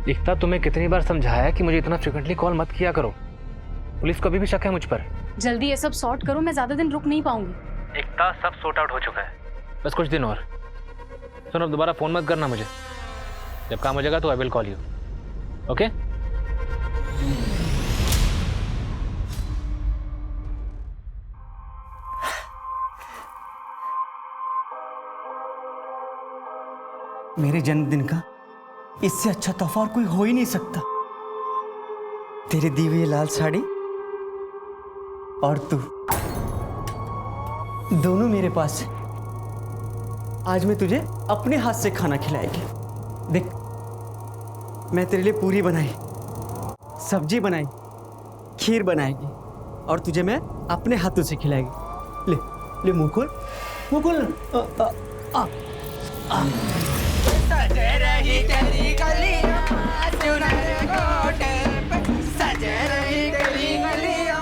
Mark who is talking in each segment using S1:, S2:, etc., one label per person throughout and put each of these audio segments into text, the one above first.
S1: एकता, तुम्हें कितनी बार समझाया कि मुझे इतना फ्रिक्वेंटली कॉल मत किया करो। पुलिस को अभी भी शक है मुझ पर।
S2: जल्दी ये सब सॉर्ट करो, मैं ज्यादा दिन रुक नहीं पाऊंगी।
S1: एकता, सब सॉर्ट आउट हो चुका है, बस कुछ दिन और। सुनो, अब दोबारा फोन मत करना मुझे। जब काम हो जाएगा तो I will call you, okay?
S3: मेरे जन्मदिन का इससे अच्छा तोहफा और कोई हो ही नहीं सकता। तेरी दी हुई लाल साड़ी और तू दोनों मेरे पास है। आज मैं तुझे अपने हाथ से खाना खिलाएगी। देख, मैं तेरे लिए पूरी बनाई, सब्जी बनाई, खीर बनाएगी और तुझे मैं अपने हाथों से खिलाएगी। ले ले, मुंह खोल, मुंह खोल।
S4: सज रही गली गलियां चुनर गोटे पे, सज रही गली गलियां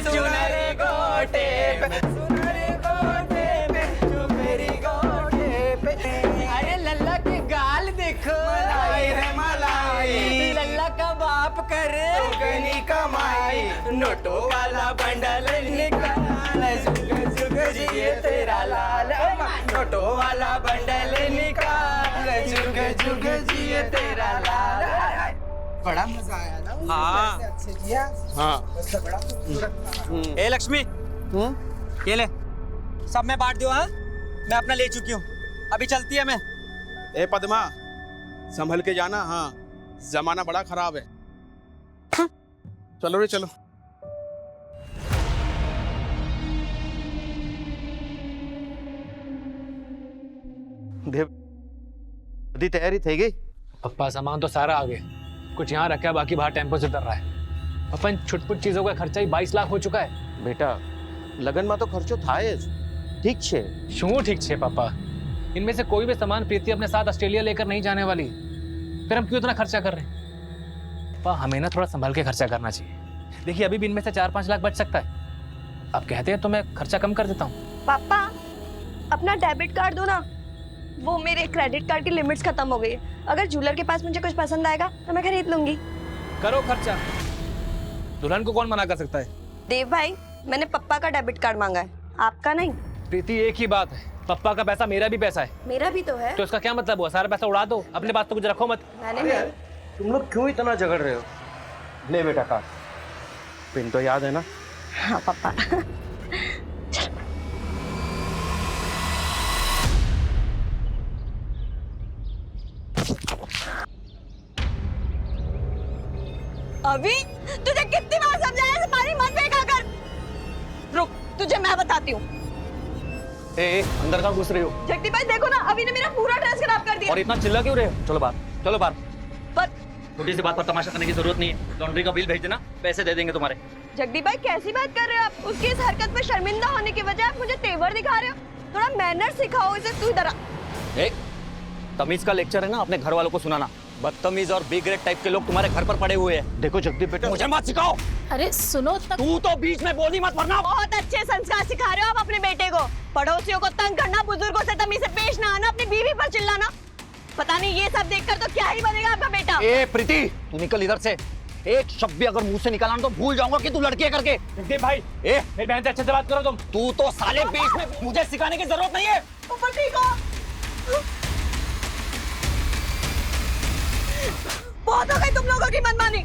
S4: चुनर गोटे पे, सुनर गोटे पे, चुनरी गोटे पे। अरे लल्ला के गाल देखो, मलाई रे मलाई, लल्ला का बाप करे दुगनी कमाई, नोटों वाला बंडल निकाल, जुग जुग जिए तेरा लाल, नोटों वाला बंडल निकाल, जुग जुग जिए तेरा लाल। बड़ा मजा आया ना?
S5: हाँ।
S4: अच्छे किया।
S5: हाँ।
S4: बड़ा
S5: ए लक्ष्मी, ये ले, सब मैं बांट दो। हाँ, मैं अपना ले चुकी हूँ, अभी चलती है मैं।
S6: ए पद्मा, संभल के जाना। हाँ, जमाना बड़ा खराब है। चलो रे चलो।
S7: देव, बधी तैयारी થઈ ગઈ?
S1: पप्पा, सामान तो सारा आ गया, कुछ यहाँ रखा है, बाकी बाहर टेम्पो से उतर रहा है। पप्पा, इन छुटपुट चीजों का खर्चा ही 22 लाख हो चुका है।
S7: બેટા, લગનમાં તો ખર્ચો થાય જ, ઠીક છે।
S1: क्यों ठीक छे पापा? इनमें से कोई भी सामान प्रीति अपने साथ ऑस्ट्रेलिया लेकर नहीं जाने वाली, फिर हम क्यों इतना खर्चा कर रहे हैं? पापा, हमें ना थोड़ा संभल के खर्चा करना चाहिए। देखिए, अभी भी इनमें से 4-5 लाख बच सकता है। आप कहते हैं तो मैं खर्चा कम कर देता हूँ।
S8: पापा, अपना डेबिट कार्ड दो ना, वो मेरे क्रेडिट कार्ड की लिमिट्स खत्म हो गई है। अगर ज्वेलर के पास मुझे कुछ पसंद आएगा तो मैं खरीद लूंगी।
S1: करो खर्चा, दुल्हन को कौन मना कर सकता है?
S8: देव भाई, मैंने पप्पा का डेबिट कार्ड मांगा है, आपका नहीं।
S1: प्रीति, एक ही बात है, पप्पा का पैसा मेरा भी पैसा है।
S8: मेरा भी तो है।
S1: तो इसका क्या मतलब हुआ? सारा पैसा उड़ा दो, अपने पास तो कुछ रखो मत।
S8: मैंने
S7: तुम लोग क्यों इतना झगड़ रहे हो? ले बेटा कार्ड, पिन तो याद है ना?
S8: हाँ पापा। अभी तुझे कितनी बार समझाया है, पानी मत फेंका कर। रुक, तुझे मैं बताती हूँ।
S1: ए, अंदर कहाँ घुस रही हो?
S8: जगदीप भाई देखो ना, अभी ने मेरा पूरा ड्रेस खराब कर दिया।
S1: और इतना चिल्ला क्यों रहे हो? चलो बाहर, चलो बाहर।
S8: पर
S5: छोटी सी बात पर तमाशा करने की जरूरत नहीं है। लॉन्ड्री का बिल भेज देना, पैसे दे देंगे तुम्हारे।
S8: जगदीप भाई कैसी बात कर रहे हो आप? उसकी इस हरकत में शर्मिंदा होने की वजह आप मुझे तेवर दिखा रहे हो। थोड़ा मैनर सिखाओ इसे। तू इधर आ।
S5: तमीज का लेक्चर है ना, अपने घर वालों को सुनाना। बदतमीज और बी ग्रेड टाइप के लोग तुम्हारे घर पर पड़े हुए हैं।
S7: देखो जगदीप बेटा,
S5: मुझे मत सिखाओ।
S2: अरे सुनो तक।
S5: तू तो बीच में बोली मत, वरना।
S8: बहुत अच्छे संस्कार सिखा रहे हो आप अपने बेटे को। पड़ोसियों को तंग करना, बुजुर्गों से तमीज से पेश ना आना, अपनी बीवी पर चिल्लाना। पता नहीं ये सब देखकर तो क्या ही बनेगा आपका बेटा।
S5: ए प्रीति, तू निकल इधर से। एक शब्द भी अगर मुंह से निकाला तो भूल जाऊंगा कि तू लड़की है करके।
S1: जगदीप भाई, मेरी बहन से अच्छे से बात करो तुम।
S5: तू तो साले बीच में, मुझे सिखाने की जरूरत नहीं है।
S8: ऊपर ठीक हो। बहुत हो गई तुम लोगों की मनमानी।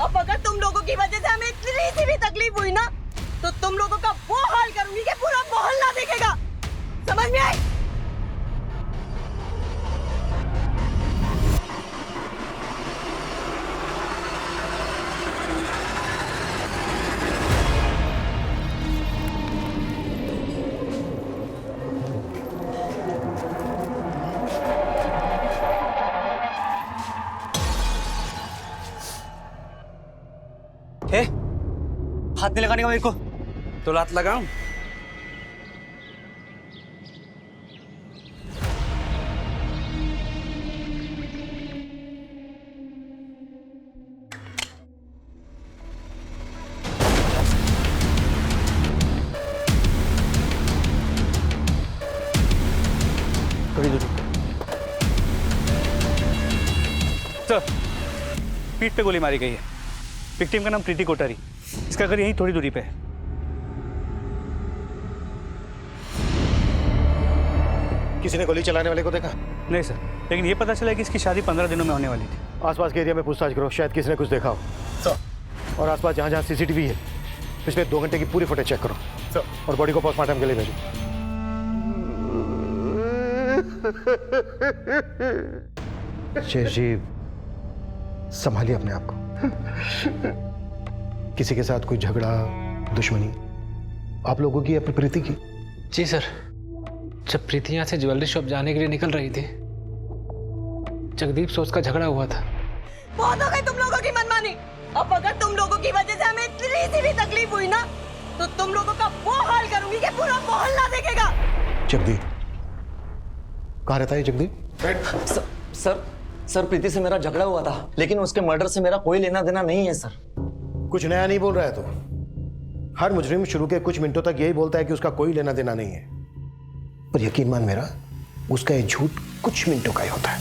S8: अब अगर तुम लोगों की वजह से हमें इतनी सी भी तकलीफ हुई ना, तो तुम लोगों का वो हाल करूंगी कि पूरा मोहल्ला देखेगा। समझ में आई?
S5: हाथ नहीं लगाने का मेरे को। तो लात लगाऊं?
S1: चल,
S9: पीठ पे गोली मारी गई है। विक्टिम का नाम प्रीति कोठारी, इसका घर यहीं थोड़ी दूरी पे है।
S7: किसी ने गोली चलाने वाले को देखा?
S9: नहीं सर, लेकिन ये पता चला कि इसकी शादी 15 दिनों में होने वाली थी।
S7: आसपास के एरिया में पूछताछ करो, शायद किसी ने कुछ देखा हो। और आसपास जहाँ जहाँ सीसीटीवी है पिछले 2 घंटे की पूरी फुटेज चेक करो और बॉडी को पोस्टमार्टम के लिए भेजो। शेष जी, संभालिए अपने आप को। किसी के साथ कोई झगड़ा, दुश्मनी आप लोगों की या प्रीति की?
S1: जी सर, जब प्रीति यहाँ से ज्वेलरी शॉप जाने के लिए निकल रही थी, जगदीप से उसका झगड़ा हुआ था।
S8: बहुत हो गई तुम लोगों की मनमानी। अब अगर तुम लोगों की वजह से हमें इतनी सी भी तकलीफ हुई ना, तो तुम लोगों का वो हाल करूंगी कि पूरा मोहल्ला देखेगा।
S7: जगदीप कहाँ रहता है जगदीप?
S5: सर प्रीति से मेरा झगड़ा हुआ था, लेकिन उसके मर्डर से मेरा कोई लेना देना नहीं है सर।
S7: कुछ नया नहीं बोल रहा है तो? हर मुजरिम शुरू के कुछ मिनटों तक यही बोलता है कि उसका कोई लेना देना नहीं है, पर यकीन मान मेरा, उसका ये झूठ कुछ मिनटों का ही होता है।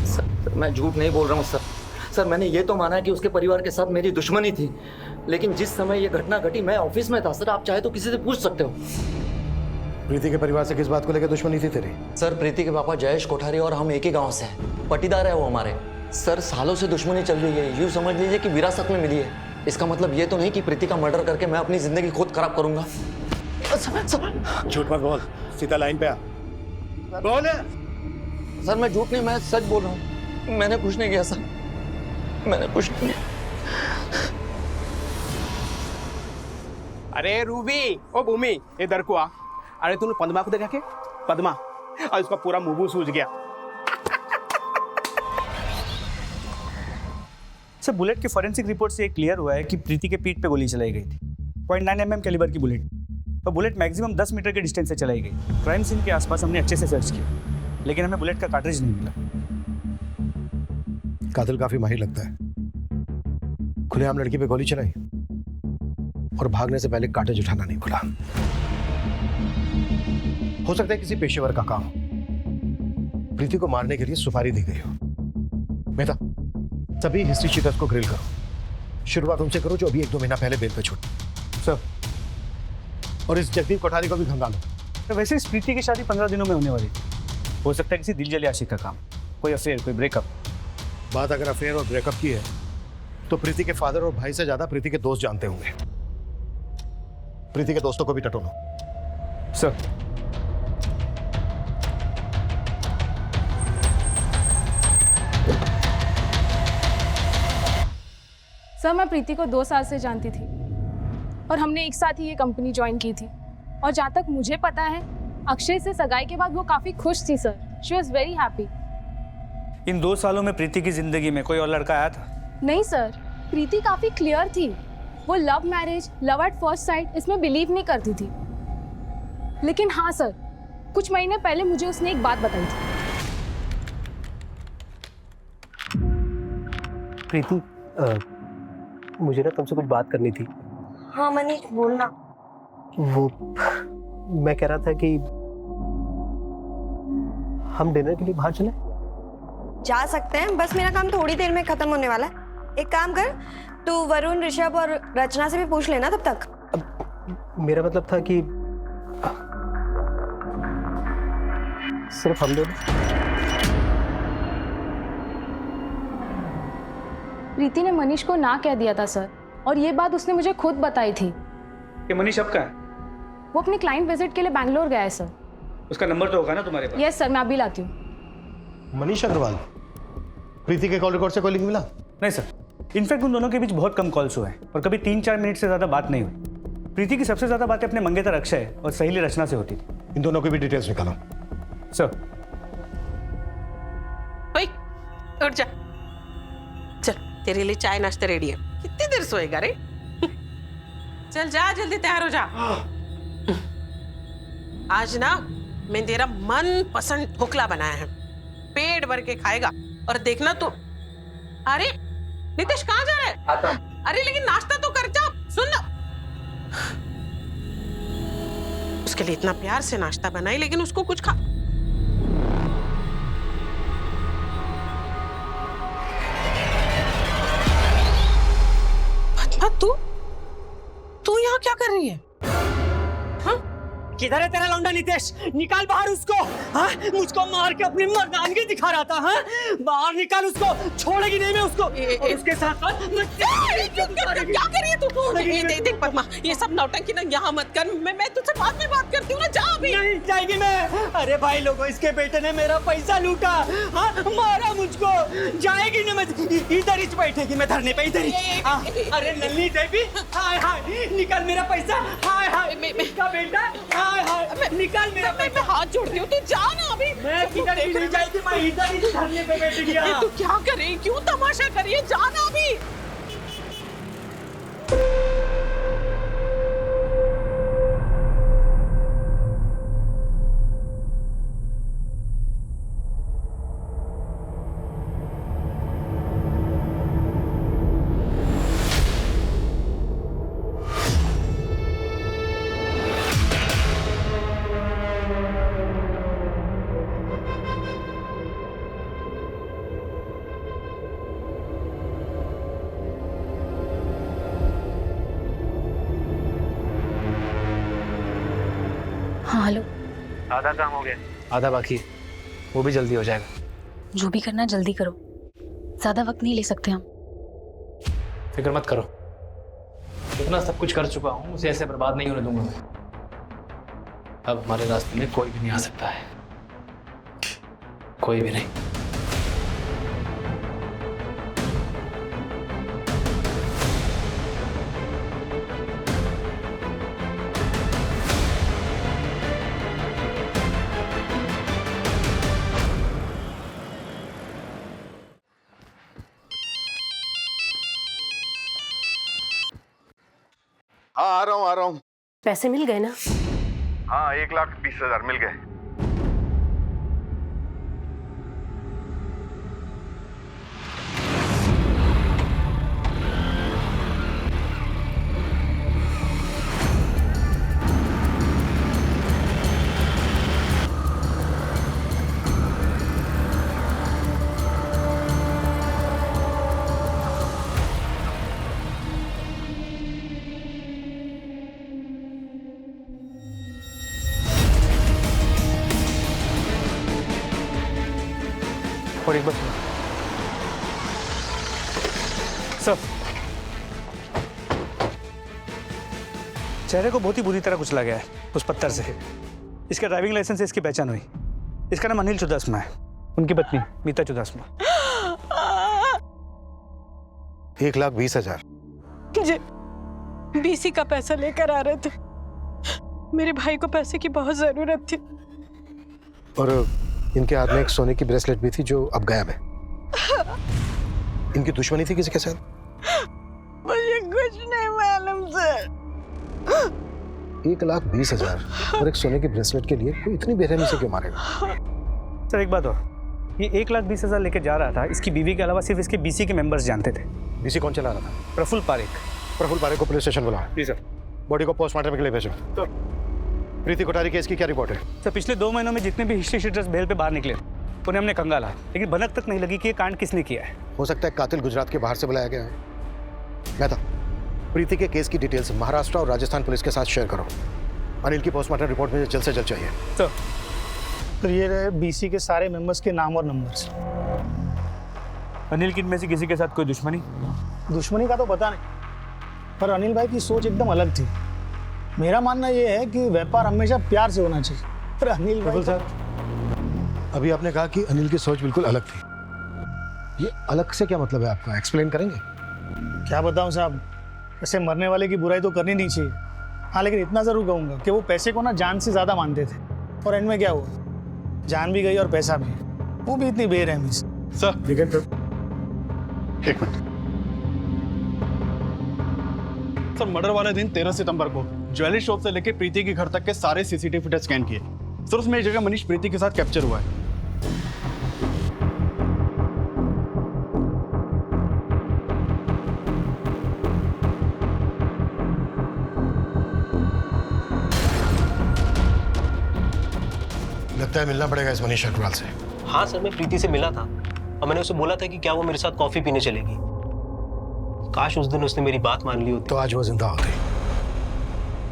S5: सर मैं झूठ नहीं बोल रहा हूँ सर, मैंने ये तो माना है कि उसके परिवार के साथ मेरी दुश्मनी थी, लेकिन जिस समय ये घटना घटी मैं ऑफिस में था सर। आप चाहे तो किसी से पूछ सकते हो।
S7: प्रीति के परिवार से किस बात को लेकर दुश्मनी थी तेरी?
S5: सर प्रीति के पापा जयेश कोठारी और हम एक ही गांव से हैं, पटीदार है वो हमारे। सर सालों से दुश्मनी चल रही है, यूं समझ लीजिए कि विरासत में मिली है। इसका मतलब ये तो नहीं कि प्रीति का मर्डर करके मैं अपनी जिंदगी खुद खराब करूंगा।
S7: झूठ मत बोल, सीधा लाइन पे आ। बोल।
S5: सर मैं झूठ नहीं, मैं सच बोल रहा हूँ। मैंने कुछ नहीं किया सर, मैंने कुछ नहीं किया।
S6: अरे रूबी, ओ भूमि, इधर को आ। अरे तूने पद्मा को देखा के? पद्मा, और उसका पूरा मुंह सूज गया।
S9: सर बुलेट की फॉरेंसिक रिपोर्ट से क्लियर हुआ है कि प्रीति के पीठ पे गोली चलाई गई थी। 0.9 mm कैलिबर की बुलेट, और बुलेट मैक्सिमम 10 मीटर के डिस्टेंस से चलाई गई। क्राइम सीन के आसपास हमने अच्छे से सर्च किया, लेकिन हमें बुलेट का कार्ट्रिज नहीं मिला।
S7: कातिल काफी माहिर लगता है। खुलेआम लड़की पे गोली चलाई और भागने से पहले कार्ट्रिज उठाना नहीं भूला। हो सकता है किसी पेशेवर का काम। प्रीति को मारने के लिए सुपारी दी गई हो। मेहता, सभी हिस्ट्री शीटर्स को ग्रिल करो। शुरुआत उनसे करो जो अभी 1-2 महीना पहले बेल पे छूटे। सर, और इस जगदीप कोठारी को भी खंगालो।
S9: तो वैसे इस प्रीति की शादी 15 दिनों में होने वाली थी। हो सकता है किसी दिलजले आशिक का काम, कोई अफेयर, कोई ब्रेकअप।
S7: बात अगर अफेयर और ब्रेकअप की है तो प्रीति के फादर और भाई से ज्यादा प्रीति के दोस्त जानते होंगे। प्रीति के दोस्तों को भी टटोलो।
S9: सर
S2: सर मैं प्रीति को 2 साल से जानती थी और हमने एक साथ ही ये कंपनी ज्वाइन की थी। और जहाँ तक मुझे पता है, अक्षय से सगाई के बाद वो काफ़ी खुश थी sir. She was very happy.
S9: इन 2 सालों में प्रीति की जिंदगी में कोई और लड़का आया था?
S2: नहीं सर, प्रीति काफ़ी क्लियर थी। वो love marriage, love at first sight, इसमें बिलीव नहीं करती थी। लेकिन हाँ सर, कुछ महीने पहले मुझे उसने एक बात बताई थी।
S7: प्रीति, मुझे ना तुमसे कुछ बात करनी थी।
S8: हाँ मनीष, बोलना।
S7: वो मैं कह रहा था कि हम डिनर के लिए बाहर चलें?
S8: जा सकते हैं, बस मेरा काम थोड़ी देर में खत्म होने वाला है। एक काम कर, तू वरुण, ऋषभ और रचना से भी पूछ लेना तब तक।
S7: मेरा मतलब था कि सिर्फ हम दोनों।
S2: प्रीति ने मनीष को ना कह दिया था सर, और ये बात उसने मुझे खुद बताई थी।
S9: कि मनीष अब कहाँ है?
S2: वो अपनी क्लाइंट विजिट के लिए बैंगलोर गया है सर।
S9: उसका नंबर तो होगा ना तुम्हारे पास?
S2: यस सर, मैं अभी लाती हूँ।
S7: मनीष अग्रवाल, प्रीति के कॉल रिकॉर्ड से कोई लिंक मिला?
S9: नहीं सर, इनफैक्ट उन दोनों के बीच बहुत कम कॉल्स हुए हैं और कभी 3-4 मिनट से ज्यादा बात नहीं हुई। प्रीति की सबसे ज्यादा बातें अपने मंगेतर अक्षय और सहेली रचना से होती थी।
S7: इन दोनों की भी डिटेल्स निकालो।
S9: सर।
S10: ओए, उठ जा। चल, तेरे लिए चाय नाश्ता रेडी है। कितनी देर सोएगा रे? चल जा, जल्दी तैयार हो जा। आज ना मैं तेरा मन पसंद ढोकला बनाया है, पेट भर के खाएगा। और देखना तो। अरे नितेश, कहाँ जा रहा है? आता। अरे लेकिन नाश्ता तो कर जा। सुन ना, उसके लिए इतना प्यार से नाश्ता बनाई, लेकिन उसको कुछ खा। रही है?
S3: किधर है तेरा लौंडा नितेश? निकाल बाहर उसको। हाँ, मुझको मार के अपनी मर्दानगी दिखा रहा था। हाँ, बाहर निकाल उसको, छोड़ेगी नहीं मैं उसको। और उसके साथ
S10: क्या कर रही है तू? देख पद्मा, ये सब नौटंकी ना यहाँ मत कर। मैं तुझसे बाद में बात करती हूँ ना, जा अभी।
S3: नहीं जाएगी मैं। अरे भाई लोगों, इसके बेटे ने मेरा पैसा लूटा। हाँ, मारा मुझको। जाएगी ना मैं, इधर ही बैठेगी मैं धरने पे, इधर ही। अरे नन्ही देवी, हाय हाय, निकाल मेरा पैसा। हाय हाय, इसका बेटा, हाय हाय, निकाल मेरा पैसा।
S10: मैं हाथ जोड़ती हूँ, तू जा ना अभी।
S3: मैं किधर भी नहीं जाएगी, मैं इधर ही धरने पे बैठ गया।
S10: तू क्या कर रही, क्यों तमाशा कर रही है? जा ना अभी।
S11: हाँ हेलो।
S1: आधा काम हो गया, आधा बाकी है, वो भी जल्दी हो जाएगा।
S11: जो भी करना जल्दी करो, ज्यादा वक्त नहीं ले सकते हम।
S1: फिक्र मत करो, इतना सब कुछ कर चुका हूँ, उसे ऐसे बर्बाद नहीं होने दूंगा मैं। अब हमारे रास्ते में कोई भी नहीं आ सकता है, कोई भी नहीं।
S7: हाँ आ रहा हूँ।
S8: पैसे मिल गए ना?
S7: हाँ 1,20,000 मिल गए।
S9: और एक बार सर, चेहरे को बहुत ही बुरी तरह कुचला गया है उस पत्थर से। इसका ड्राइविंग लाइसेंस से इसकी पहचान हुई। इसका नाम अनिल चुदासमा है, उनकी पत्नी मीता चुदासमा।
S7: 1,20,000।
S8: जी, बीसी का पैसा लेकर आ रहे थे। मेरे भाई को पैसे की बहुत जरूरत थी।
S7: और इनके हाथ में एक सोने की ब्रेसलेट भी थी जो अब गायब है। इनकी दुश्मनी थी किसी के साथ?
S8: मुझे कुछ नहीं मालूम सर।
S7: 1,20,000 और एक सोने की ब्रेसलेट के लिए कोई इतनी बेरहमी से क्यों मारेगा?
S9: सर एक बात और, ये 1,20,000 लेके जा रहा था, इसकी बीवी के अलावा सिर्फ इसके बीसी के मेंबर्स जानते थे।
S7: बीसी कौन चला रहा था?
S9: प्रफुल्ल पारेख।
S7: प्रफुल्ल पारेख को पुलिस स्टेशन बुलाओ।
S9: जी सर।
S7: बॉडी को पोस्टमार्टम के लिए भेजो। प्रीति कोठारी केस की क्या रिपोर्ट है?
S9: सर पिछले 2 महीनों में जितने भी हिस्ट्री शीटर्स बेल पे बाहर निकले उन्हें हमने कंगाला, लेकिन भनक तक नहीं लगी कि ये कांड किसने किया है।
S7: हो सकता है कातिल गुजरात के बाहर से बुलाया गया है। मेहता, प्रीति के केस की डिटेल्स महाराष्ट्र और राजस्थान पुलिस के साथ शेयर करो। अनिल की पोस्टमार्टम रिपोर्ट मुझे जल्द से जल्द चाहिए।
S9: तो
S12: ये रहे बीसी के सारे मेंबर्स के नाम और नंबर्स।
S9: अनिल की इनमें से किसी के साथ कोई दुश्मनी?
S12: दुश्मनी का तो पता नहीं, पर अनिल भाई की सोच एकदम अलग थी। मेरा मानना यह है कि व्यापार हमेशा प्यार से होना चाहिए। पर अनिल भाई
S7: साहब, अभी आपने कहा कि अनिल की सोच बिल्कुल अलग थी। ये अलग से क्या मतलब है आपका? एक्सप्लेन करेंगे?
S12: क्या बताऊं साहब, ऐसे मरने वाले की बुराई तो करनी नहीं चाहिए। हाँ, लेकिन इतना जरूर कहूंगा कि वो पैसे को ना जान से ज्यादा मानते थे, और एंड में क्या हुआ, जान भी गई और पैसा भी, वो भी इतनी बेरहमी से।
S6: सर एक मिनट सर, मर्डर वाले दिन 13 सितंबर को ज्वेलरी शॉप से लेकर प्रीति के घर तक के सारे सीसीटीवी फुटेज स्कैन किए सर। उसमें एक जगह मनीष प्रीति के साथ कैप्चर हुआ है।
S7: लगता है मिलना पड़ेगा इस मनीष अग्रवाल से।
S13: हाँ सर, मैं प्रीति से मिला था और मैंने उसे बोला था कि क्या वो मेरे साथ कॉफी पीने चलेगी। काश उस दिन उसने मेरी बात मान ली होती।
S7: तो आज वो जिंदा होती।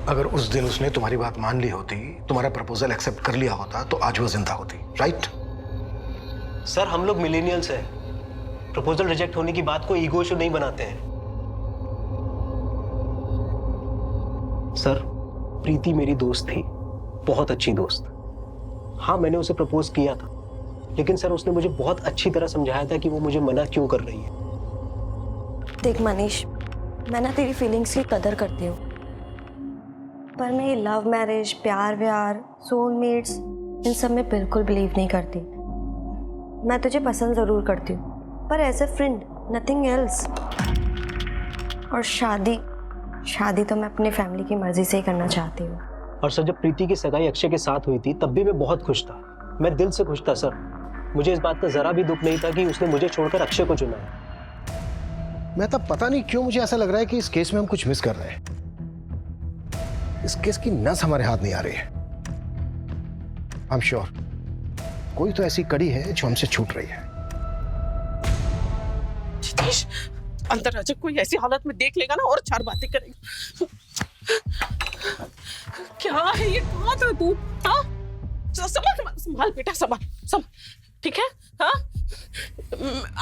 S7: अगर उस दिन उसने तुम्हारी बात मान ली होती, तुम्हारा प्रपोजल एक्सेप्ट कर लिया होता, तो आज वो जिंदा होती, राइट?
S13: सर हम लोग मिलेनियल्स हैं, प्रपोजल रिजेक्ट होने की बात को ईगो इशू नहीं बनाते हैं। सर प्रीति मेरी दोस्त थी, बहुत अच्छी दोस्त। हाँ मैंने उसे प्रपोज किया था, लेकिन सर उसने मुझे बहुत अच्छी तरह समझाया था कि वो मुझे मना क्यों कर रही है।
S8: देख मनीष, मैं ना तेरी फीलिंग्स की कदर करती हूँ, पर मैं ये लव मैरिज, प्यार व्यार, सोलमेट्स, इन सब में बिल्कुल बिलीव नहीं करती। मैं तुझे पसंद ज़रूर करती हूँ, पर as a friend, nothing else. और शादी तो मैं अपनी फैमिली की मर्जी से ही करना चाहती हूँ।
S13: और सर जब प्रीति की सगाई अक्षय के साथ हुई थी तब भी मैं बहुत खुश था, मैं दिल से खुश था सर। मुझे इस बात का जरा भी दुख नहीं था कि उसने मुझे छोड़कर अक्षय को चुना है।
S7: मैं तब पता नहीं क्यों मुझे ऐसा लग रहा है कि इस केस में हम कुछ मिस कर रहे हैं। इस केस की नस हमारे हाथ नहीं आ रही है। आई एम श्योर कोई तो ऐसी कड़ी है जो हमसे छूट रही है।
S10: जितेश, अंदर आ जा, कोई ऐसी हालत में देख लेगा ना और चार बातें करेगा। क्या है ये, कहाँ था तू? हाँ संभाल बेटा, संभाल, ठीक है? हाँ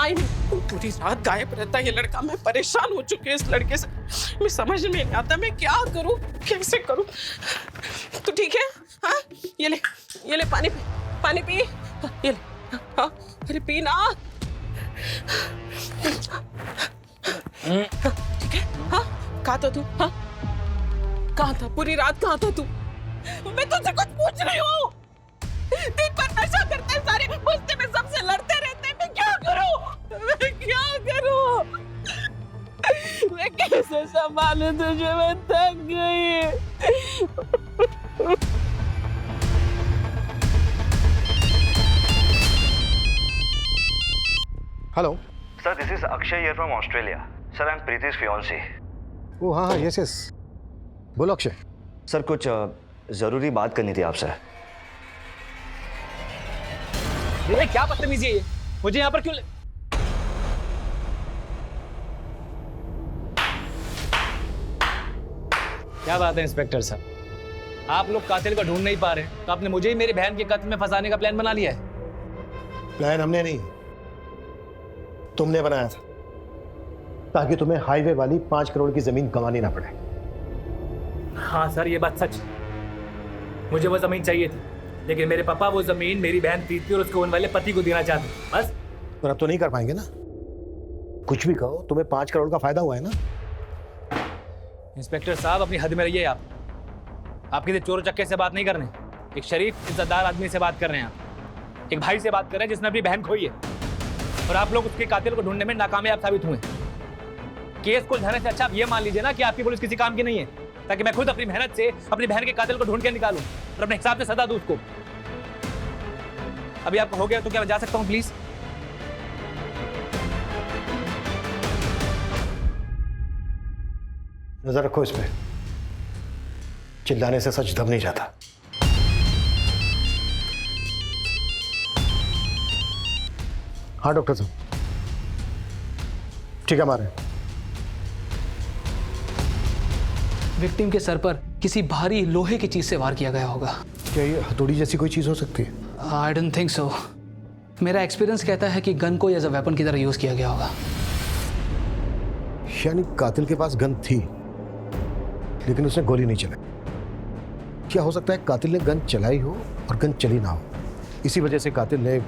S10: आई पूरी रात गायब रहता है ये लड़का। मैं परेशान हो चुकी हूँ इस लड़के से, मैं समझ में नहीं आता मैं क्या करूँ, कैसे करूँ। तो ठीक है? हाँ ये ले पानी पी, ये ले। हाँ अरे पी ना। ठीक है? हाँ कहाँ था तू? हाँ कहाँ था पूरी रात, कहाँ था तू? मैं तुझसे कुछ पूछ रही हूँ। दिन भर नशा करते हैं सारे, गुस्से में सबसे लड़ते रहते हैं। मैं क्या करूँ? मैं कैसे संभालूं तुझे? मैं थक गई।
S7: Hello
S14: sir, this is Akshay here from Australia. Sir, I am प्रीति's fiancé।
S7: ओ हाँ यस, बोलो अक्षय।
S14: सर कुछ जरूरी बात करनी थी आपसे।
S1: ये क्या बदतमीजी है ये? मुझे यहाँ पर क्यों क्या बात है इंस्पेक्टर साहब, आप लोग कातिल को ढूंढ नहीं पा रहे, तो आपने मुझे ही मेरी बहन के कत्ल में फंसाने का प्लान बना लिया है।
S7: प्लान हमने नहीं, तुमने बनाया था, ताकि तुम्हें हाईवे वाली 5 करोड़ की जमीन गंवानी ना पड़े।
S1: हाँ सर ये बात सच, मुझे वो जमीन चाहिए थी, लेकिन मेरे पापा वो जमीन मेरी बहन प्रीति और उसके होने वाले पति को देना चाहते, बस।
S7: पर अब तो नहीं कर पाएंगे ना, कुछ भी कहो, तुम्हें 5 करोड़ का फायदा हुआ है ना।
S1: इंस्पेक्टर साहब अपनी हद में रहिए आप किसी चोर चक्के से बात नहीं कर रहे, एक शरीफ इज्जतदार आदमी से बात कर रहे हैं, आप एक भाई से बात कर रहे हैं जिसने अपनी बहन खोई है, और आप लोग उसके कातिल को ढूंढने में नाकामयाब साबित हुए। केस को उलझाने से अच्छा आप ये मान लीजिए ना कि आपकी पुलिस किसी काम की नहीं है, ताकि मैं खुद अपनी मेहनत से अपनी बहन के कातिल को ढूंढ के निकालूं और अपने हिसाब से सजा दूं उसको। अभी आपको हो गया तो क्या मैं जा सकता हूं प्लीज?
S7: नजर रखो इस पे, चिल्लाने से सच दब नहीं जाता। हाँ डॉक्टर साहब, ठीक है हमारे।
S1: विक्टिम के सर पर किसी भारी लोहे की चीज से वार किया गया होगा।
S7: क्या ये हथौड़ी जैसी कोई चीज हो सकती है?
S1: I don't think so. मेरा एक्सपीरियंस कहता है कि गन को एज अ वेपन की तरह यूज किया गया होगा।
S7: यानी कातिल के पास गन थी, लेकिन उसने गोली नहीं चलाई। क्या हो सकता है कातिल ने गन चलाई हो और गन चली ना हो, इसी वजह से कातिल ने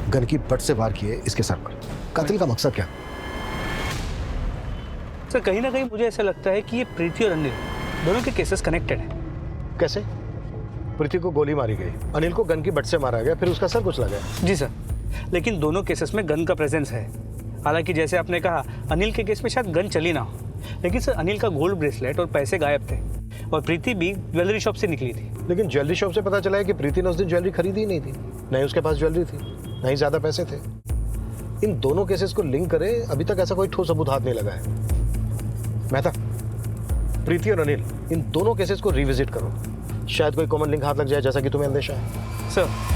S7: गन की बट से वार किए इसके सर पर। कातिल का मकसद क्या?
S9: सर कहीं ना कहीं मुझे ऐसा लगता है कि ये प्रीति और अनिल दोनों के केसेस कनेक्टेड हैं।
S7: कैसे? प्रीति को गोली मारी गई, अनिल को गन की बट से मारा गया, फिर उसका सर कुचला गया।
S9: जी सर, लेकिन दोनों केसेस में गन का प्रेजेंस है। हालांकि जैसे आपने कहा अनिल के केस में शायद गन चली ना हो, लेकिन सर अनिल का गोल्ड ब्रेसलेट और पैसे गायब थे, और प्रीति भी ज्वेलरी शॉप से निकली थी।
S7: लेकिन ज्वेलरी शॉप से पता चला है कि प्रीति ने उस दिन ज्वेलरी खरीदी ही नहीं थी, नहीं उसके पास ज्वेलरी थी, नहीं ज्यादा पैसे थे। इन दोनों केसेस को लिंक करें, अभी तक ऐसा कोई ठोस सबूत हाथ नहीं लगा है। मेहता, प्रीति और अनिल इन दोनों केसेस को रिविजिट करो, शायद कोई कॉमन लिंक हाथ लग जाए, जैसा कि तुम्हें अंदेशा है।
S9: सर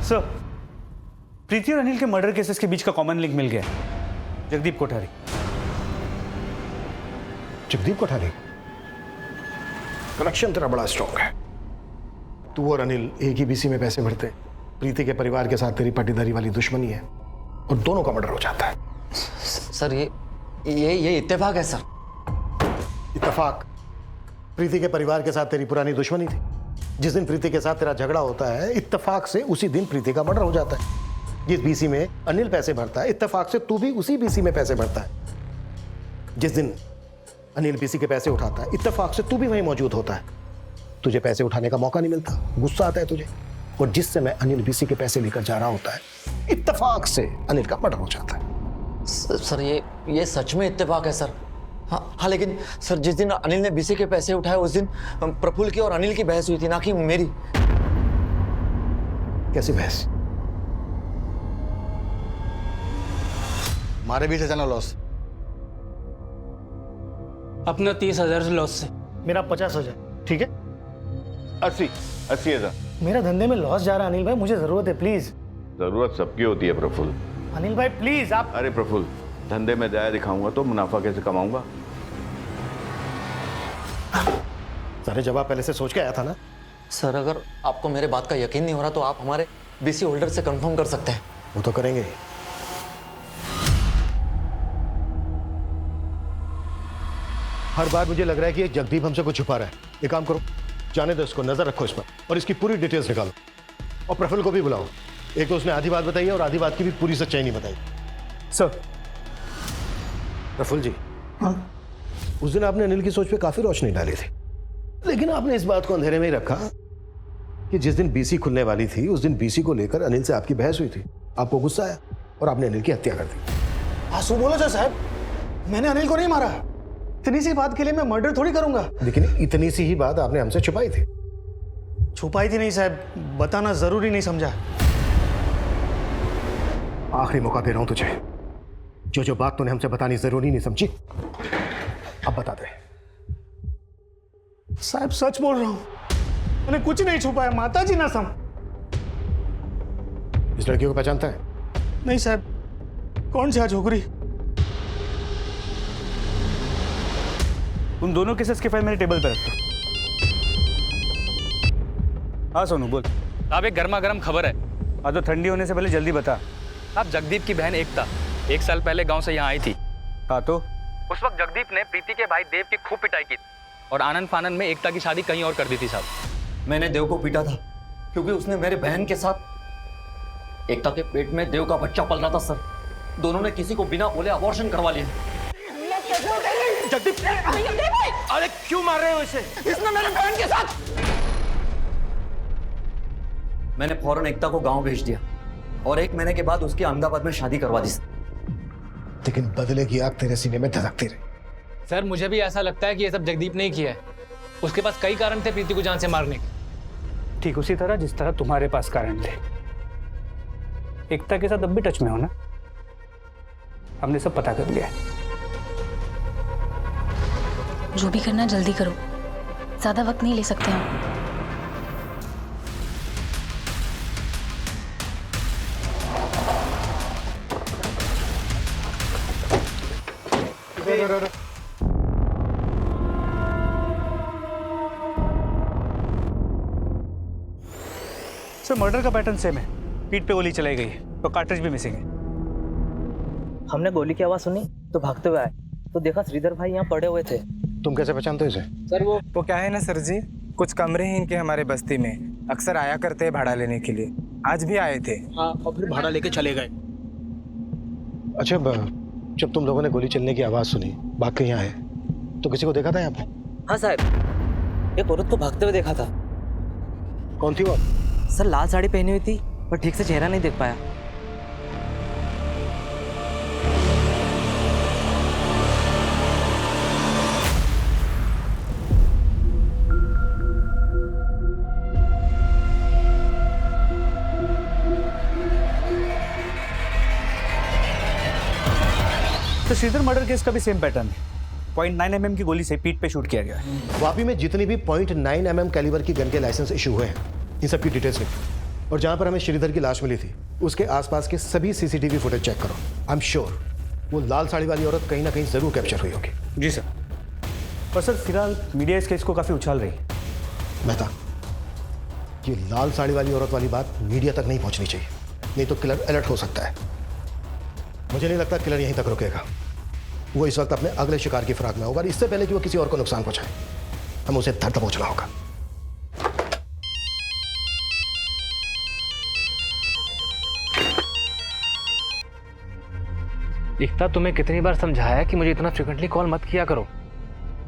S9: सर, प्रीति और अनिल के मर्डर केसेस के बीच का कॉमन लिंक मिल गया। जगदीप कोठारी।
S7: जगदीप कोठारी, कनेक्शन तेरा बड़ा स्ट्रॉन्ग है। तू और अनिल एक ही बीसी में पैसे भरते, प्रीति के परिवार के साथ तेरी पाटीदारी वाली दुश्मनी है और दोनों का मर्डर हो जाता है।
S5: सर ये इत्तेफाक है सर।
S7: इत्तेफाक? प्रीति के परिवार के साथ तेरी पुरानी दुश्मनी थी। जिस दिन प्रीति के साथ तेरा झगड़ा होता है, इत्तेफाक से उसी दिन प्रीति का मर्डर हो जाता है। जिस बीसी में अनिल पैसे भरता है, इत्तेफाक से तू भी उसी बीसी में पैसे भरता है। जिस दिन अनिल बीसी के पैसे उठाता है, इत्तेफाक से तू भी वहीं मौजूद होता है। तुझे पैसे उठाने का मौका नहीं मिलता, गुस्सा आता है तुझे, और जिस समय अनिल बीसी के पैसे लेकर जा रहा होता है, इत्तेफाक से अनिल का मर्डर हो जाता है।
S5: सर ये सच में इत्तेफाक है सर। हाँ, लेकिन सर जिस दिन अनिल ने बीसी के पैसे उठाए उस दिन प्रफुल्ल की और अनिल की बहस हुई थी, ना कि मेरी।
S7: कैसी बहस?
S12: हमारे बीच है ना लॉस।
S9: अपना 30,000 से लॉस से।
S12: मेरा 50,000, ठीक है?
S14: 80,000।
S12: मेरा धंधे में लॉस जा रहा है अनिल भाई, मुझे जरूरत है, प्लीज।
S14: जरूरत सबकी होती है प्रफुल्ल।
S12: अनिल भाई प्लीज आप।
S14: अरे प्रफुल्ल, धंधे में दया दिखाऊंगा तो मुनाफा कैसे कमाऊंगा?
S7: सारे जवाब पहले से सोच के आया था ना।
S5: सर अगर आपको मेरे बात का यकीन नहीं हो रहा तो आप हमारे बीसी होल्डर से कंफर्म कर सकते हैं।
S7: वो तो करेंगे। हर बार मुझे लग रहा है कि ये जगदीप हमसे कुछ छुपा रहा है। एक काम करो, जाने दो इसको, नजर रखो इस पर और इसकी पूरी डिटेल्स निकालो। और प्रफुल्ल को भी बुलाओ। एक तो उसने आधी बात बताई है और आधी बात की भी पूरी सच्चाई नहीं बताई।
S9: सर।
S7: प्रफुल्ल जी, हाँ? उस दिन आपने अनिल की सोच पे काफी रोशनी डाली थी, लेकिन आपने इस बात को अंधेरे में ही रखा कि जिस दिन बीसी खुलने वाली थी उस दिन बीसी को लेकर अनिल से आपकी बहस हुई थी। आपको गुस्सा आया और आपने अनिल की हत्या कर दी।
S12: आंसू बोलो जो साहब, मैंने अनिल को नहीं मारा। इतनी सी बात के लिए मैं मर्डर थोड़ी करूंगा।
S7: लेकिन इतनी सी ही बात आपने हमसे छुपाई थी।
S12: छुपाई थी नहीं साहब, बताना जरूरी नहीं समझा।
S7: आखिरी मौका दे रहा हूं तुझे, जो बात तूने हमसे बतानी जरूरी नहीं समझी, अब बता दे।
S12: साहब सच बोल रहा हूं, मैंने कुछ नहीं छुपाया, माता जी ना सम।
S7: इस लड़की को पहचानता है?
S12: नहीं साहब, कौन सी छोकरी?
S9: उन दोनों केसेस की फाइल मेरे टेबल पर रखो। हाँ सोनू बोल।
S1: अब एक गर्मा गर्म खबर है।
S9: हाँ तो ठंडी होने से पहले जल्दी बता।
S1: अब जगदीप की बहन एकता 1 साल पहले गांव से यहाँ आई थी।
S9: हाँ तो
S1: उस वक्त जगदीप ने प्रीति के भाई देव की खूब पिटाई की और आनंद फानन में एकता की शादी कहीं और कर दी थी साहब।
S5: मैंने देव को पीटा था क्योंकि उसने मेरे बहन के साथ एकता के पेट में देव का बच्चा पल रहा था सर। दोनों ने किसी को बिना बोले अबॉर्शन करवा लिया।
S4: जगदीप, अरे क्यों मार रहे हो इसे? इसने मेरे बहन के साथ।
S5: मैंने फौरन एकता को गांव भेज दिया और 1 महीने के बाद उसकी अहमदाबाद में शादी करवा दी।
S7: लेकिन बदले की आग तेरे सीने में धधकती रही।
S1: सर मुझे भी ऐसा लगता है कि ये सब जगदीप ने ही किया है। उसके पास कई कारण थे प्रीति को जान से मारने के।
S9: ठीक उसी तरह जिस तरह तुम्हारे पास कारण थे। एकता के साथ अब भी टच में हो ना? हमने सब पता कर लिया है।
S11: जो भी करना जल्दी करो, ज्यादा वक्त नहीं ले सकते हम।
S9: सर मर्डर का पैटर्न सेम है। पीठ पे गोली चलाई गई है तो कार्ट्रिज भी मिसिंग है।
S15: हमने गोली की आवाज सुनी तो भागते हुए आए तो देखा श्रीधर भाई यहाँ पड़े हुए थे।
S7: तुम कैसे पहचानते हो इसे?
S15: सर
S16: वो क्या है ना सर जी, कुछ कमरे हैं इनके हमारे बस्ती में, अक्सर आया करते हैं भाड़ा लेने के लिए। आज भी आए थे।
S12: हाँ, और फिर भाड़ा लेके चले गए।
S7: अच्छा, जब तुम लोगों ने गोली चलने की आवाज सुनी, भाग के यहाँ आए, तो किसी को देखा था यहाँ पे?
S15: हाँ साहब, एक औरत को भागते हुए देखा था।
S7: कौन थी वो?
S15: सर लाल साड़ी पहनी हुई थी पर ठीक से चेहरा नहीं देख पाया।
S9: तो श्रीधर मर्डर केस का भी सेम पैटर्न है। 0.9 mm की गोली से पीठ पे शूट किया गया है।
S7: वापी में जितनी भी 0.9 mm कैलिबर की गन के लाइसेंस इशू हुए हैं, इन सब की डिटेल्स लिखो और जहां पर हमें श्रीधर की लाश मिली थी उसके आसपास के सभी सीसीटीवी फुटेज चेक करो। आई एम श्योर वो लाल साड़ी वाली औरत कहीं ना कहीं जरूर कैप्चर हुई होगी।
S9: जी सर। पर सर फिलहाल मीडिया इस केस को काफ़ी उछाल रही है।
S7: मेहता, ये लाल साड़ी वाली औरत वाली बात मीडिया तक नहीं पहुंचनी चाहिए, नहीं तो किलर अलर्ट हो सकता है। मुझे नहीं लगता किलर यहीं तक रुकेगा। वो इस वक्त अपने अगले शिकार की फिराक में होगा और इससे पहले कि वो किसी और को नुकसान पहुंचाए हम उसे धर दबोचना होगा।
S1: एकता, तुम्हें कितनी बार समझाया कि मुझे इतना फ्रिक्वेंटली कॉल मत किया करो।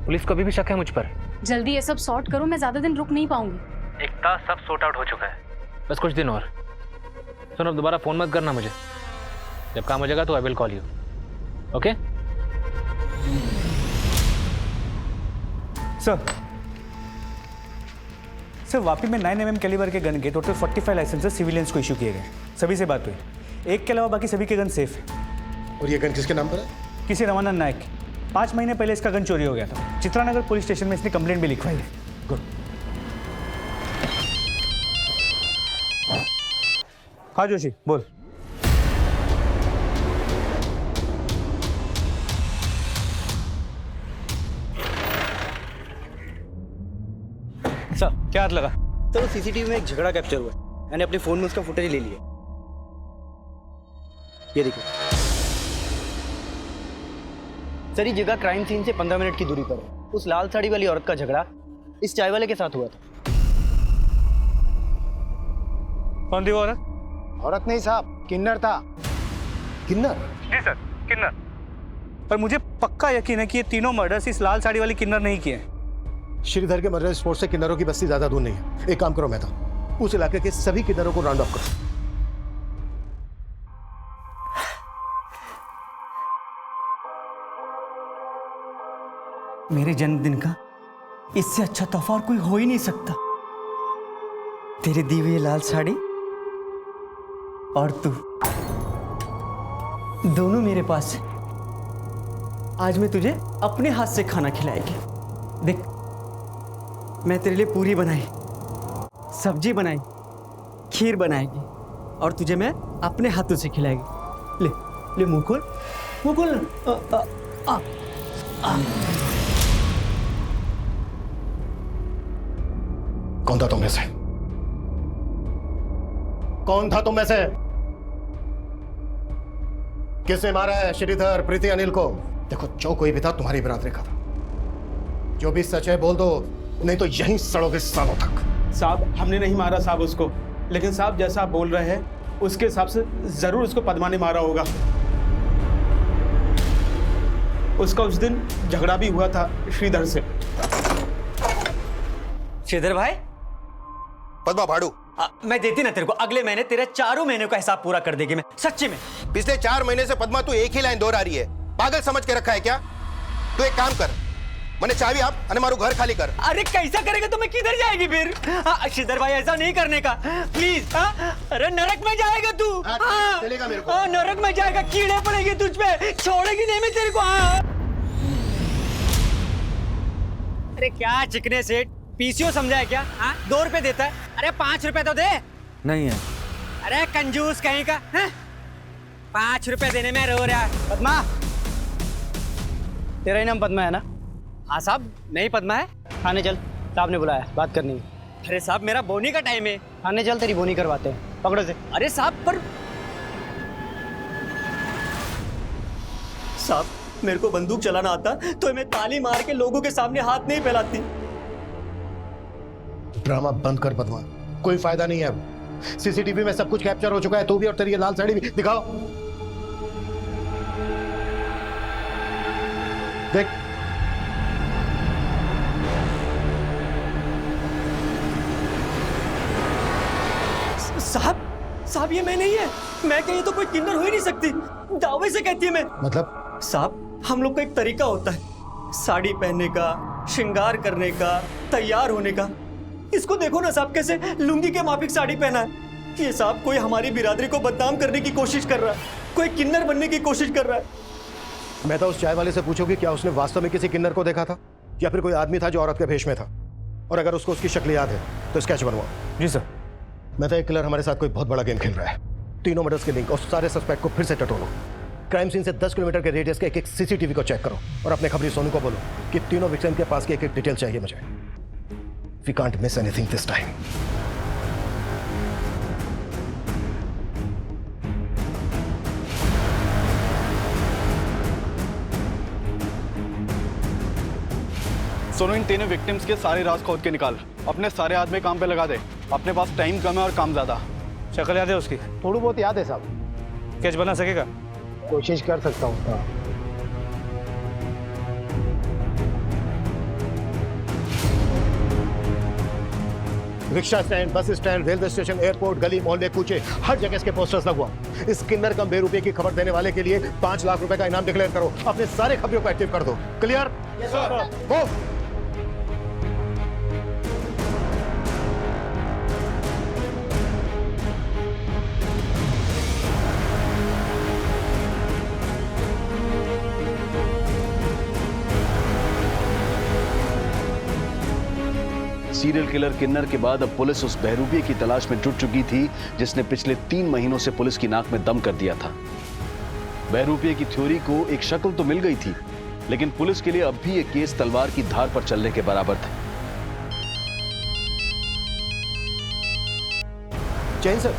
S1: पुलिस को अभी भी शक है मुझ पर।
S11: जल्दी ये सब सॉर्ट करो, मैं ज्यादा दिन रुक नहीं पाऊंगी।
S1: एकता, सब सॉर्ट आउट हो चुका है, बस कुछ दिन और। सुनो, अब दोबारा फोन मत करना मुझे। जब काम हो जाएगा तो I will call you. Okay
S9: sir Vapi में 9mm कैलिबर के गन के टोटल 45 लाइसेंसेस सिविलियंस को इशू किए गए। सभी से बात हुई, एक के अलावा बाकी सभी के गन सेफ है।
S7: और ये गन किसके नाम पर है?
S9: किसी रमानंद नायक। 5 महीने पहले इसका गन चोरी हो गया था। चित्रानगर पुलिस स्टेशन में इसने कंप्लेंट भी लिखवाई है। गुड। हाँ जोशी बोल। सर क्या हाथ लगा?
S3: सर वो सीसीटीवी में एक झगड़ा कैप्चर हुआ है। मैंने अपने फोन में उसका फुटेज ले लिया। ये देखिए सर, ये जगह क्राइम सीन से 15 मिनट की दूरी पर है। उस लाल साड़ी वाली औरत का झगड़ा इस चाय वाले के साथ हुआ था।
S9: कौन थी वो औरत?
S7: औरत नहीं साहब, किन्नर था। किन्नर?
S9: जी सर, किन्नर। पर मुझे पक्का यकीन है कि ये तीनों मर्डर्स इस लाल साड़ी वाली किन्नर नहीं किए हैं।
S7: श्रीधर के मर्डर स्पॉट से किन्नरों की बस्ती ज्यादा दूर नहीं है। एक काम करो मेहता, उस इलाके के सभी किन्नरों को राउंड ऑफ करो।
S3: मेरे जन्मदिन का इससे अच्छा तोहफा और कोई हो ही नहीं सकता। तेरी दी हुई लाल साड़ी और तू दोनों मेरे पास है। आज मैं तुझे अपने हाथ से खाना खिलाएगी। देख, मैं तेरे लिए पूरी बनाई, सब्जी बनाई, खीर बनाएगी और तुझे मैं अपने हाथों से खिलाएगी। ले ले, मुंह खोल, मुंह खोल।
S7: कौन था तुम में से? कौन था तुम में से? किसने मारा है श्रीधर, प्रीति, अनिल को? देखो, जो कोई भी था तुम्हारी बिरादरी का था। जो भी सच है बोल दो, नहीं तो यहीं सड़ोगे सालों तक।
S17: साहब, हमने नहीं मारा साहब उसको, लेकिन साहब जैसा आप बोल रहे हैं उसके हिसाब से जरूर उसको पद्मा ने मारा होगा। उसका उस दिन झगड़ा भी हुआ था श्रीधर से।
S3: श्रीधर भाई,
S18: पद्मा भाड़ू,
S3: मैं देती ना तेरे को, अगले महीने तेरे 4 महीने का हिसाब पूरा कर देगी मैं, सच्ची में।
S18: पिछले 4 महीने से पद्मा तू एक ही लाइन दोहरा रही है। पागल समझ के रखा है क्या? तू एक काम कर, मैंने चाबी आप अने मारू घर खाली कर।
S3: अरे कैसा करेगा तो मैं किधर जाएगी फिर? श्रीधर भाई, ऐसा नहीं करने का प्लीज। अरे नरक में जाएगा तू।
S7: चलेगा मेरे को।
S3: नरक में जाएगा, कीड़े पड़ेंगे तुझ पे, छोड़ेगी नहीं मैं तेरे को। अरे क्या चिकने सेठ, पीसीओ समझा है क्या? 2 रुपए देता है, अरे 5 रुपए तो दे।
S15: नहीं है।
S3: अरे कंजूस कहीं का, 5 रुपए देने में रो रहा है। पद्मा, तेरा ही नाम पद्मा है ना? हाँ साहब, नहीं पद्मा है। थाने चल, साहब ने बुलाया, बात करनी है। अरे साहब, मेरा बोनी का टाइम है। थाने चल, तेरी बोनी करवाते हैं, पकड़ो से। अरे साहब, पर साहब, मेरे को बंदूक चलाना आता तो मैं ताली मार के लोगों के सामने हाथ नहीं फैलाती।
S7: ड्रामा बंद कर पद्मा, कोई फायदा नहीं है अब। सीसीटीवी में सब कुछ कैप्चर हो चुका है, तू भी और तेरी ये लाल साड़ी भी। दिखाओ, देख। साहब, ये मैं नहीं है। मैं कहीं तो कोई किन्नर हो ही नहीं सकती, दावे से कहती है मैं। मतलब? साहब, हम लोग का एक तरीका होता है साड़ी पहनने का, श्रृंगार करने का, तैयार होने का। इसको देखो ना साहब, कैसे लुंगी के माफिक साड़ी पहना है। ये साहब कोई हमारी बिरादरी को बदनाम करने की कोशिश कर रहा है, कोई किन्नर बनने की कोशिश कर रहा है। मैं तो उस चाय वाले से पूछोगे क्या उसने वास्तव में किसी किन्नर को देखा था या फिर कोई आदमी था जो औरत के भेष में था? और अगर उसको उसकी शक्ल याद है तो स्केच बनवाओ।
S9: जी सर।
S7: मैं तो एक किलर हमारे साथ कोई बहुत बड़ा गेम खेल रहा है। तीनों मर्डर्स के लिंक और सारे सस्पेक्ट को फिर से टटोलो। क्राइम सीन से 10 किलोमीटर के रेडियस के एक सीसीटीवी को चेक करो और अपने खबरी सोनू को बोलो कि तीनों विक्टिम के पास की एक डिटेल चाहिए मुझे। We can't miss anything this time.
S6: Sonu, इन तीनों विक्टिम्स के सारे राज खोद के निकाल, अपने सारे आदमी काम पे लगा दे। अपने पास टाइम कम है और काम ज्यादा।
S9: शक्ल याद है उसकी?
S12: थोड़ी बहुत याद है साहब।
S9: कैच बना सकेगा?
S12: कोशिश कर सकता हूँ। हाँ।
S7: Rickshaw stand, bus stand, railway station, airport, गली मोहल्ले, कूचे, हर जगह इसके पोस्टर्स लगवाओ। इस किन्नर कम बेरुपये की खबर देने वाले के लिए 5 लाख रुपए का इनाम डिक्लेयर करो। अपने सारे खबरियों को एक्टिव कर दो। Clear? Yes sir.
S19: Serial killer किन्नर के बाद अब पुलिस उस बहरूपिये की तलाश में जुट चुकी थी जिसने पिछले 3 महीनों से पुलिस की नाक में दम कर दिया था। बहरूपिये की थ्योरी को एक शक्ल तो मिल गई थी, लेकिन पुलिस के लिए अब भी ये केस तलवार की धार पर चलने के बराबर था।
S7: जैन सर,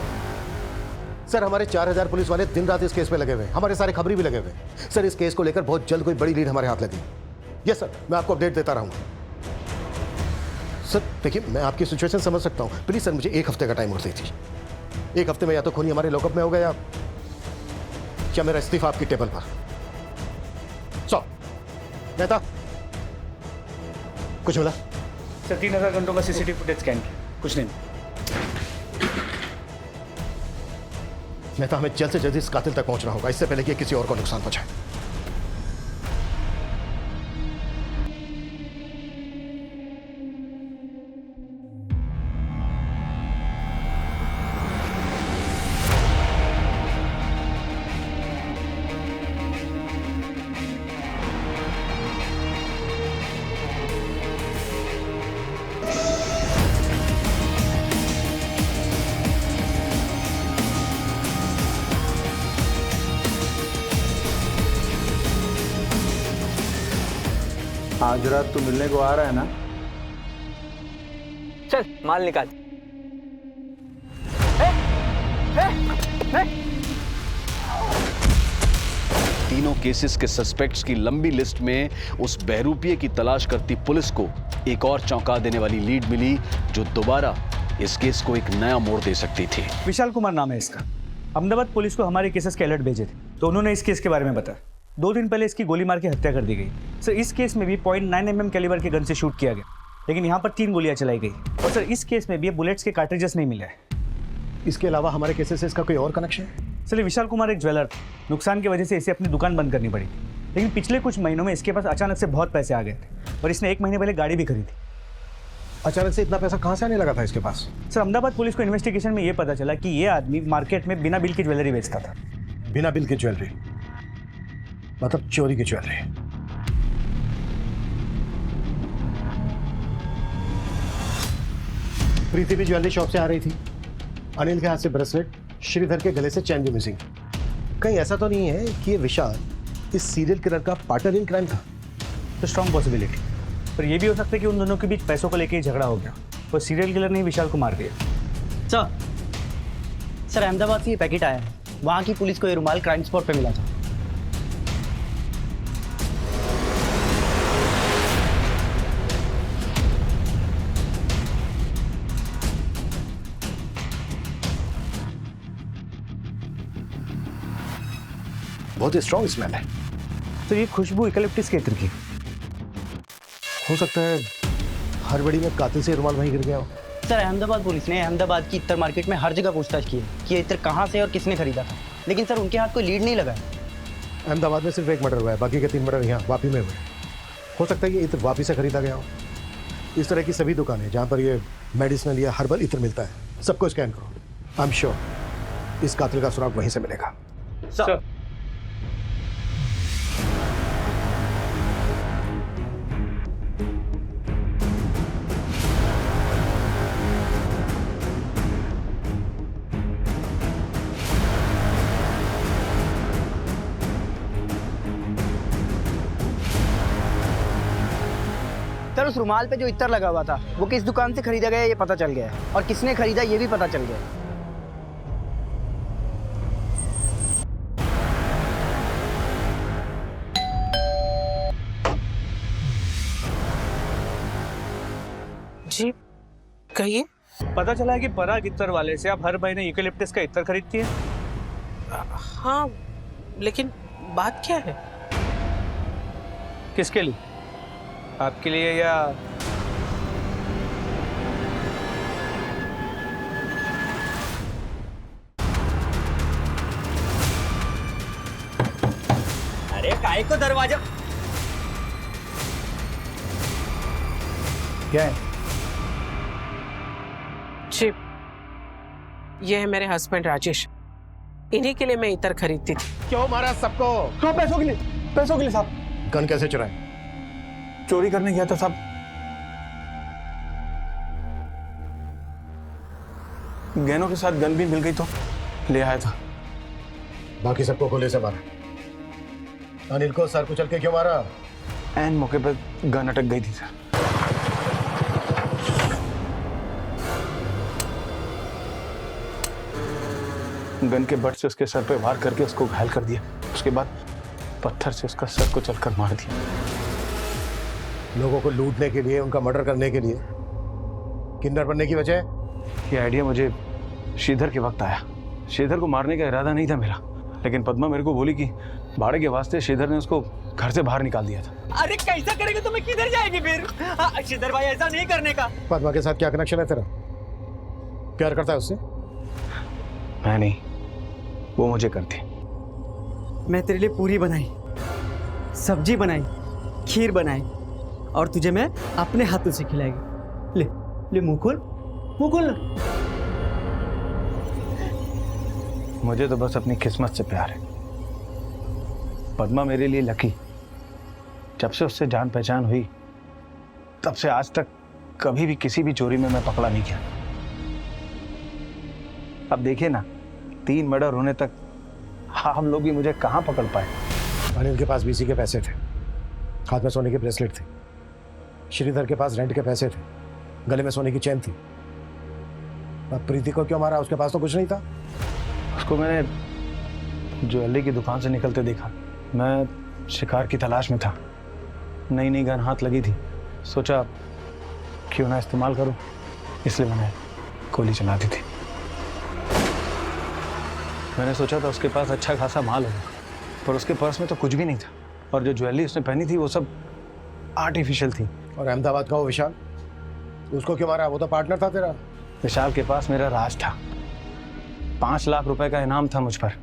S7: सर हमारे 4000 पुलिस वाले दिन रात इस केस में लगे हुए हैं। हमारे सारे खबरी भी लगे हुए हैं। सर इस केस को लेकर बहुत जल्द कोई बड़ी लीड हमारे हाथ लगी। यस सर, मैं आपको अपडेट देता रहूंगा। सर देखिए, मैं आपकी सिचुएशन समझ सकता हूँ। प्लीज सर, मुझे 1 हफ्ते का टाइम और दीजिए। 1 हफ्ते में या तो खूनी हमारे लॉकअप में हो गया या मेरा इस्तीफा आपकी टेबल पर। सो नेता, कुछ मिला?
S9: सर 3000 घंटों का सीसीटीवी फुटेज स्कैन किया, कुछ नहीं।
S7: नेता, हमें जल्द से जल्द इस कातिल तक पहुंचना होगा, इससे पहले कि किसी और को नुकसान पहुंचाए।
S17: आज रात तू मिलने को आ रहा है ना?
S15: चल माल निकाल।
S19: तीनों केसेस के सस्पेक्ट्स की लंबी लिस्ट में उस बहरूपिये की तलाश करती पुलिस को एक और चौंका देने वाली लीड मिली जो दोबारा इस केस को एक नया मोड़ दे सकती थी।
S9: विशाल कुमार नाम है इसका। अहमदाबाद पुलिस को हमारे केसेस के अलर्ट भेजे थे तो उन्होंने इस केस के बारे में बताया। 2 दिन पहले इसकी गोली मार के हत्या कर दी गई। सर इस केस में भी 0.9 mm कैलिबर के गन से शूट किया गया, लेकिन यहाँ पर 3 गोलियां चलाई गई। और सर इस केस में भी बुलेट्स के कार्ट्रिजेस नहीं मिले हैं।
S7: इसके अलावा हमारे केसेस से इसका कोई और कनेक्शन है?
S9: सर विशाल कुमार एक ज्वेलर था। नुकसान की वजह से इसे अपनी दुकान बंद करनी पड़ी, लेकिन पिछले कुछ महीनों में इसके पास अचानक से बहुत पैसे आ गए थे और इसने 1 महीने पहले गाड़ी भी खरीदी।
S7: अचानक से इतना पैसा कहाँ से आने लगा था इसके पास?
S9: सर अहमदाबाद पुलिस को इन्वेस्टिगेशन में ये पता चला कि ये आदमी मार्केट में बिना बिल की ज्वेलरी बेचता था।
S7: बिना बिल की ज्वेलरी मतलब चोरी की ज्वेलरी? प्रीति भी ज्वेलरी शॉप से आ रही थी। अनिल के हाथ से ब्रेसलेट, श्रीधर के गले से चैन भी मिसिंग। कहीं ऐसा तो नहीं है कि ये विशाल इस सीरियल किलर का पार्टनर इन क्राइम था?
S9: तो स्ट्रॉन्ग पॉसिबिलिटी, पर यह भी हो सकता है कि उन दोनों के बीच पैसों को लेकर ही झगड़ा हो गया और सीरियल किलर ने विशाल को मार दिया।
S3: सर अहमदाबाद से ये पैकेट आया है। वहाँ की पुलिस को ये रुमाल क्राइम स्पॉट पे मिला था।
S7: बहुत ही स्ट्रॉन्ग स्मेल है।
S9: तो ये खुशबू इकलिप्टिस के इत्र की
S7: हो सकता है। हर बड़ी में कातिल से रुमाल वहीं गिर गया हो।
S3: सर अहमदाबाद पुलिस ने अहमदाबाद की इत्र मार्केट में हर जगह पूछताछ की है कि ये इत्र कहाँ से और किसने खरीदा था, लेकिन सर उनके हाथ कोई लीड नहीं लगा है।
S7: अहमदाबाद में सिर्फ 1 मर्डर हुआ है, बाकी के 3 मर्डर यहाँ वापी में हुए। हो सकता है ये इत्र वापी से खरीदा गया हो। इस तरह की सभी दुकानें जहाँ पर ये मेडिसिनल या हर्बल इत्र मिलता है, सबको स्कैन करो। आई एम श्योर इस कातिल का सुराग वहीं से मिलेगा।
S9: सर
S15: सर उस रुमाल पे जो इत्र लगा हुआ था वो किस दुकान से खरीदा गया ये पता चल गया है, और किसने खरीदा ये भी पता चल गया है।
S10: जी कहिए।
S9: पता चला है कि पराग इत्र वाले से आप हर महीने यूकेलिप्टस का इत्र खरीदती हैं।
S10: हाँ, लेकिन बात क्या है?
S9: किसके लिए? आपके लिए या
S3: अरे काय को दरवाजा
S9: क्या है?
S10: जी, ये है मेरे हस्बैंड राजेश। इन्हीं के लिए मैं इत्र खरीदती थी।
S7: क्यों मारा सबको?
S9: क्यों? पैसों के लिए। पैसों के लिए साहब।
S7: गन कैसे चुराए?
S9: चोरी करने गया था साहब। गहनों के साथ गन भी मिल गई तो ले आया था।
S7: बाकी सबको गोली से मारा। अनिल को सर कुचल के क्यों मारा?
S9: एन मौके पर गन अटक गई थी सर। गन के बट से उसके सर पे वार करके उसको घायल कर दिया। उसके बाद पत्थर से उसका सर को चलकर मार दिया।
S7: लोगों को लूटने के लिए, उनका मर्डर करने के लिए, किन्नर बनने की वजह?
S9: ये आइडिया मुझे श्रीधर के वक्त आया। श्रीधर को मारने का इरादा नहीं था मेरा, लेकिन पद्मा मेरे को बोली कि भाड़े के वास्ते श्रीधर ने उसको घर से बाहर निकाल दिया था।
S3: अरे कैसा करेंगे तो मैं किधर जाएगी फिर? श्रीधर भाई ऐसा नहीं करने का।
S7: पद्मा के साथ क्या कनेक्शन है तेरा? प्यार करता है उससे?
S9: मैं नहीं, वो मुझे करती।
S3: मैं तेरे लिए पूरी बनाई, सब्जी बनाई, खीर बनाई और तुझे मैं अपने हाथों से खिलाएगी। ले ले मुंह खोल, मुंह खोल ना।
S9: मुझे तो बस अपनी किस्मत से प्यार है। पद्मा मेरे लिए लकी। जब से उससे जान पहचान हुई तब से आज तक कभी भी किसी भी चोरी में मैं पकड़ा नहीं गया। अब देखिए ना, 3 मर्डर होने तक हम लोग भी मुझे कहाँ पकड़ पाए।
S7: अनिल के पास बीसी के पैसे थे, हाथ में सोने की ब्रेसलेट थी। श्रीधर के पास रेंट के पैसे थे, गले में सोने की चेन थी। अब प्रीति को क्यों मारा? उसके पास तो कुछ नहीं था।
S9: उसको मैंने ज्वेलरी की दुकान से निकलते देखा। मैं शिकार की तलाश में था, नई नई गन हाथ लगी थी। सोचा क्यों ना इस्तेमाल करूं, इसलिए मैंने गोली चला दी थी। मैंने सोचा था उसके पास अच्छा खासा माल होगा, पर उसके पर्स में तो कुछ भी नहीं था। और जो ज्वेलरी उसने पहनी थी वो सब आर्टिफिशियल थी।
S7: और अहमदाबाद का वो विशाल, उसको क्यों मारा? वो तो पार्टनर था तेरा।
S9: विशाल के पास मेरा राज था। 5 लाख रुपए का इनाम था मुझ पर,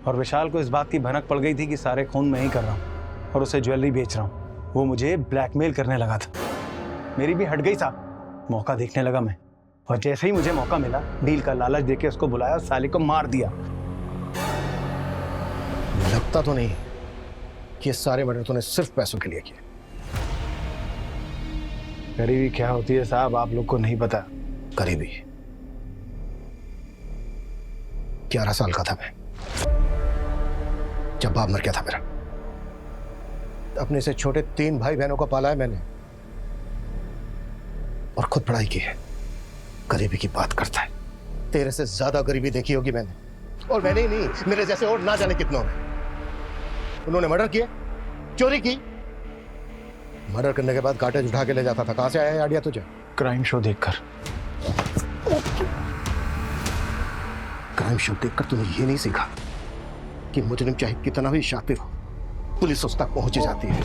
S9: और विशाल को इस बात की भनक पड़ गई थी कि सारे खून मैं ही कर रहा हूँ और उसे ज्वेलरी बेच रहा हूँ। वो मुझे ब्लैकमेल करने लगा था। मेरी भी हट गई साहब। मौका देखने लगा मैं, और जैसे ही मुझे मौका मिला डील का लालच देके उसको बुलाया और साली को मार दिया।
S7: लगता तो नहीं कि ये सारे मर्डर तूने सिर्फ पैसों के लिए किए।
S9: गरीबी क्या होती है साहब, आप लोग को नहीं पता।
S7: गरीबी? 11 साल का था मैं जब बाप मर गया था मेरा। अपने से छोटे 3 भाई बहनों को पाला है मैंने, और खुद पढ़ाई की है। गरीबी की बात करता है। तेरे से ज्यादा गरीबी देखी होगी मैंने, और मैंने ही नहीं, मेरे जैसे और ना जाने कितनों ने। उन्होंने मर्डर किए, चोरी की। मर्डर करने के बाद काटेज उठा के ले जाता था। कहां से आया है आइडिया तुझे?
S9: क्राइम शो देखकर।
S7: क्राइम शो देखकर तूने ये नहीं सीखा कि मुजरिम चाहे कितना भी शातिर हो, पुलिस उस तक पहुंच जाती है।